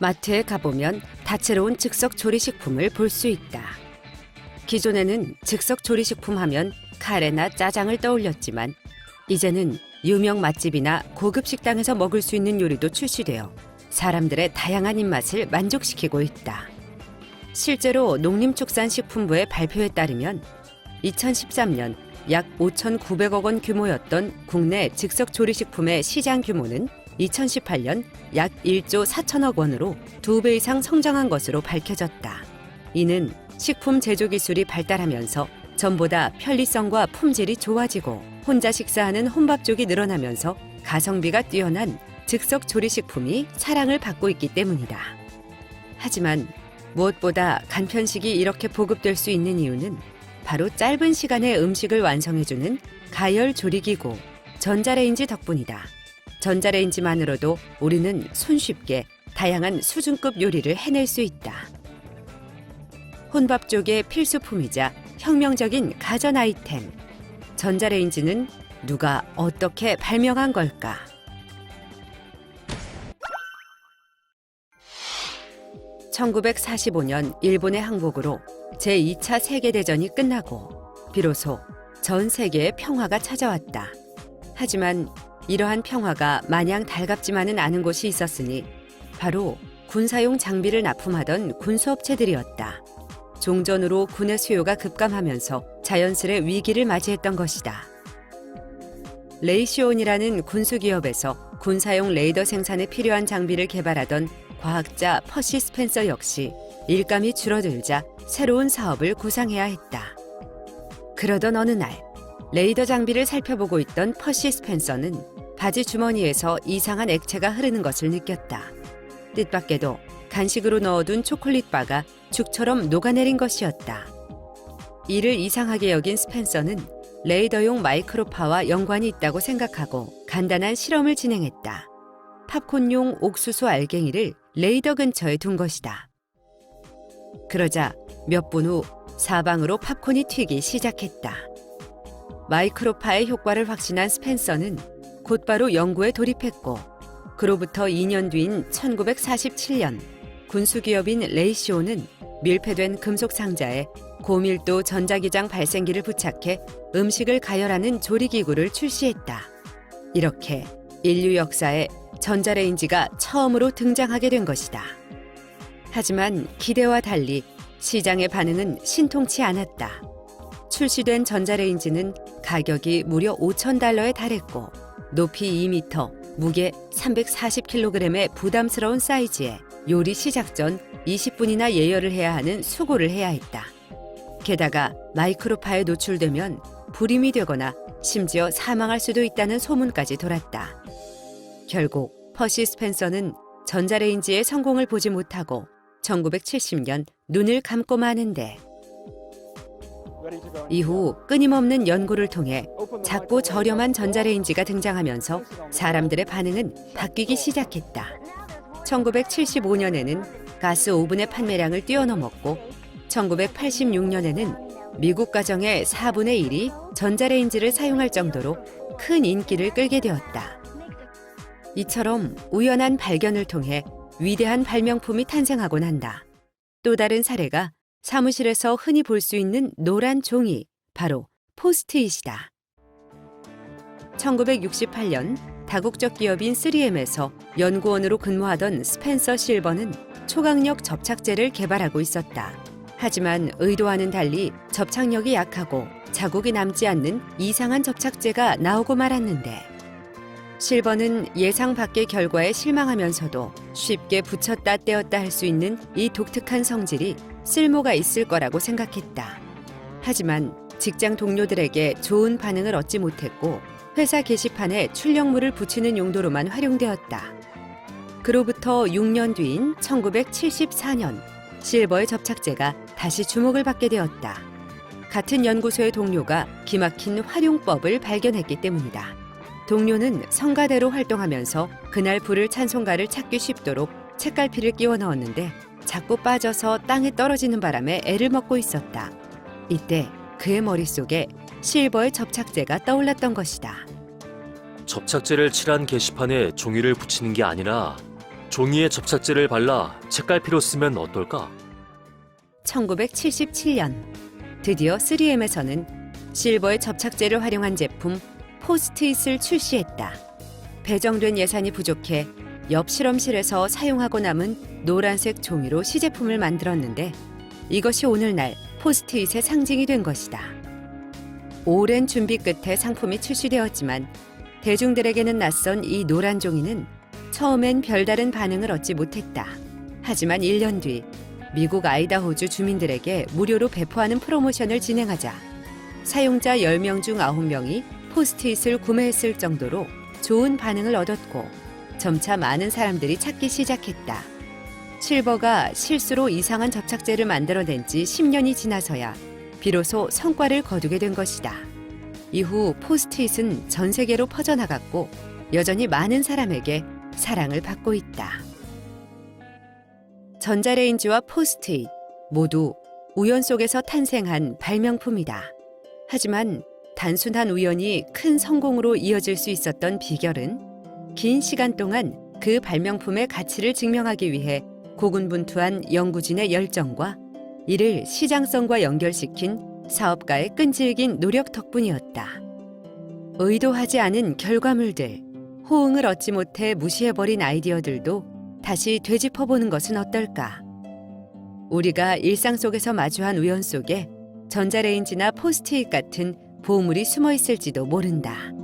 마트에 가보면 다채로운 즉석 조리식품을 볼 수 있다. 기존에는 즉석 조리식품 하면 카레나 짜장을 떠올렸지만 이제는 유명 맛집이나 고급 식당에서 먹을 수 있는 요리도 출시되어 사람들의 다양한 입맛을 만족시키고 있다. 실제로 농림축산식품부의 발표에 따르면 2013년 약 5,900억 원 규모였던 국내 즉석 조리식품의 시장 규모는 2018년 약 1조 4천억 원으로 2배 이상 성장한 것으로 밝혀졌다. 이는 식품 제조 기술이 발달하면서 전보다 편리성과 품질이 좋아지고 혼자 식사하는 혼밥족이 늘어나면서 가성비가 뛰어난 즉석 조리식품이 사랑을 받고 있기 때문이다. 하지만 무엇보다 간편식이 이렇게 보급될 수 있는 이유는 바로 짧은 시간에 음식을 완성해주는 가열 조리기구, 전자레인지 덕분이다. 전자레인지만으로도 우리는 손쉽게 다양한 수준급 요리를 해낼 수 있다. 혼밥족의 필수품이자 혁명적인 가전 아이템. 전자레인지는 누가 어떻게 발명한 걸까? (1945년) 일본의 항복으로 제2차 세계대전이 끝나고 비로소 전 세계에 평화가 찾아왔다. 하지만 이러한 평화가 마냥 달갑지만은 않은 곳이 있었으니 바로 군사용 장비를 납품하던 군수업체들이었다. 종전으로 군의 수요가 급감하면서 자연스레 위기를 맞이했던 것이다. 레이시온이라는 군수기업에서 군사용 레이더 생산에 필요한 장비를 개발하던 과학자 퍼시 스펜서 역시 일감이 줄어들자 새로운 사업을 구상해야 했다. 그러던 어느 날 레이더 장비를 살펴보고 있던 퍼시 스펜서는 바지 주머니에서 이상한 액체가 흐르는 것을 느꼈다. 뜻밖에도 간식으로 넣어둔 초콜릿 바가 죽처럼 녹아내린 것이었다. 이를 이상하게 여긴 스펜서는 레이더용 마이크로파와 연관이 있다고 생각하고 간단한 실험을 진행했다. 팝콘용 옥수수 알갱이를 레이더 근처에 둔 것이다. 그러자 몇 분 후 사방으로 팝콘이 튀기 시작했다. 마이크로파의 효과를 확신한 스펜서는 곧바로 연구에 돌입했고 그로부터 2년 뒤인 1947년 군수기업인 레이시오는 밀폐된 금속 상자에 고밀도 전자기장 발생기를 부착해 음식을 가열하는 조리기구를 출시했다. 이렇게 인류 역사에 전자레인지가 처음으로 등장하게 된 것이다. 하지만 기대와 달리 시장의 반응은 신통치 않았다. 출시된 전자레인지는 가격이 무려 $5,000에 달했고 높이 2m, 무게 340kg의 부담스러운 사이즈에 요리 시작 전 20분이나 예열을 해야 하는 수고를 해야 했다. 게다가 마이크로파에 노출되면 불임이 되거나 심지어 사망할 수도 있다는 소문까지 돌았다. 결국 퍼시 스펜서는 전자레인지의 성공을 보지 못하고 1970년 눈을 감고 마는데 이후 끊임없는 연구를 통해 작고 저렴한 전자레인지가 등장하면서 사람들의 반응은 바뀌기 시작했다. 1975년에는 가스 오븐의 판매량을 뛰어넘었고 1986년에는 미국 가정의 4분의 1이 전자레인지를 사용할 정도로 큰 인기를 끌게 되었다. 이처럼 우연한 발견을 통해 위대한 발명품이 탄생하곤 한다. 또 다른 사례가 사무실에서 흔히 볼 수 있는 노란 종이, 바로 포스트잇이다. 1968년 다국적 기업인 3M에서 연구원으로 근무하던 스펜서 실버는 초강력 접착제를 개발하고 있었다. 하지만 의도와는 달리 접착력이 약하고 자국이 남지 않는 이상한 접착제가 나오고 말았는데 실버는 예상 밖의 결과에 실망하면서도 쉽게 붙였다 떼었다 할 수 있는 이 독특한 성질이 쓸모가 있을 거라고 생각했다. 하지만 직장 동료들에게 좋은 반응을 얻지 못했고 회사 게시판에 출력물을 붙이는 용도로만 활용되었다. 그로부터 6년 뒤인 1974년 실버의 접착제가 다시 주목을 받게 되었다. 같은 연구소의 동료가 기막힌 활용법을 발견했기 때문이다. 동료는 성가대로 활동하면서 그날 부를 찬송가를 찾기 쉽도록 책갈피를 끼워 넣었는데 자꾸 빠져서 땅에 떨어지는 바람에 애를 먹고 있었다. 이때 그의 머릿속에 실버의 접착제가 떠올랐던 것이다. 접착제를 칠한 게시판에 종이를 붙이는 게 아니라 종이에 접착제를 발라 책갈피로 쓰면 어떨까? 1977년 드디어 3M에서는 실버의 접착제를 활용한 제품 포스트잇을 출시했다. 배정된 예산이 부족해 옆 실험실에서 사용하고 남은 노란색 종이로 시제품을 만들었는데 이것이 오늘날 포스트잇의 상징이 된 것이다. 오랜 준비 끝에 상품이 출시되었지만 대중들에게는 낯선 이 노란 종이는 처음엔 별다른 반응을 얻지 못했다. 하지만 1년 뒤 미국 아이다호주 주민들에게 무료로 배포하는 프로모션을 진행하자 사용자 10명 중 9명이 포스트잇을 구매했을 정도로 좋은 반응을 얻었고 점차 많은 사람들이 찾기 시작했다. 실버가 실수로 이상한 접착제를 만들어낸 지 10년이 지나서야 비로소 성과를 거두게 된 것이다. 이후 포스트잇은 전 세계로 퍼져나갔고 여전히 많은 사람에게 사랑을 받고 있다. 전자레인지와 포스트잇 모두 우연 속에서 탄생한 발명품이다. 하지만 단순한 우연이 큰 성공으로 이어질 수 있었던 비결은 긴 시간 동안 그 발명품의 가치를 증명하기 위해 고군분투한 연구진의 열정과 이를 시장성과 연결시킨 사업가의 끈질긴 노력 덕분이었다. 의도하지 않은 결과물들, 호응을 얻지 못해 무시해버린 아이디어들도 다시 되짚어보는 것은 어떨까? 우리가 일상 속에서 마주한 우연 속에 전자레인지나 포스트잇 같은 보물이 숨어 있을지도 모른다.